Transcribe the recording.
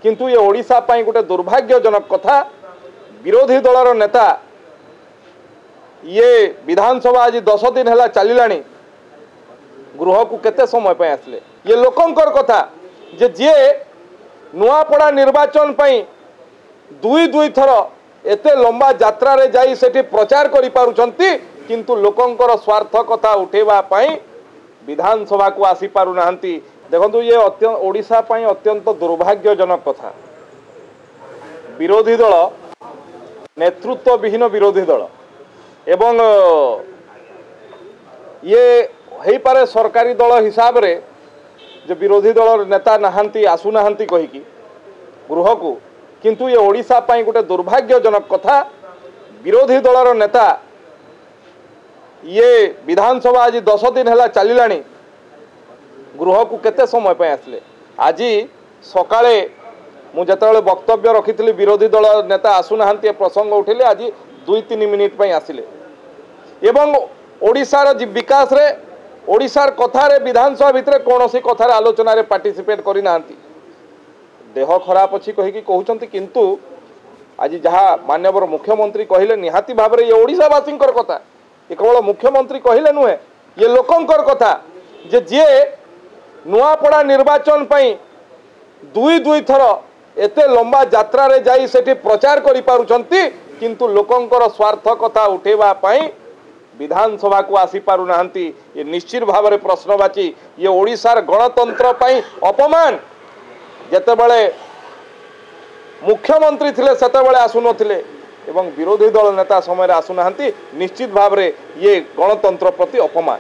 किंतु ये ओडिशा पाई गोटे दुर्भाग्यजनक कथा। विरोधी दलर नेता ये विधानसभा आज 10 दिन है चलिलानी गृह को केते समय पे आसले ये लोकंकर कथा जे जे नुआपड़ा निर्वाचन पाई दुई थर एते लंबा यात्रा रे जाई सेठी प्रचार करि पारुचंती किंतु लोकंकर स्वार्थ कथा उठेबा पाई विधानसभा को आसी पारु नाहंती। देखंतु ये ओडिशा पाई अत्यंत दुर्भाग्यजनक कथा। विरोधी दल नेतृत्व विहीन विरोधी दल एवं ये हो पारे सरकारी दल हिसाब रे जो विरोधी दल नेता नहांती आसु नहांती कहीकि गृह को किंतु ये ओडिशा पाई गोटे दुर्भाग्यजनक कथा। विरोधी दलर नेता ये विधानसभा आज 10 दिन है चलिलानी गृह को केते समय पे आसले आज सकाळे मु जतबेले वक्तव्य रखी विरोधी दल नेता आसु नहांती प्रसंग उठिले आज 2-3 मिनिट पे आसिले एवं ओडिशार विकास रे ओडिशार कथारे विधानसभा भितर कौन सी कथार आलोचना रे पार्टिसिपेट करि नांती। देह खराब अच्छी कहीकि कहउचंती किंतु आज जहाँ माननीय मुख्यमंत्री कहले निहाती भाव ये ओडिशावासी कथा ये केवल मुख्यमंत्री कहले नुहे ये लोकंकर कथा जे जे नुआपड़ा निर्वाचन पाई दुई थर एते लंबा यात्रा रे जाई सेठी प्रचार करि पारुचंती किंतु लोकंकर स्वार्थ कथा उठेबा पाई विधानसभा को आसी पारु नाहंती। ये निश्चित भाव में प्रश्नवाची ये ओडिशार गणतंत्र पाई अपमान। जेतेबेले मुख्यमंत्री थिले सेतेबेले आसु नथिले एवं विरोधी दल नेता समय आसु नाहंती निश्चित भाव में ये गणतंत्र प्रति अपमान।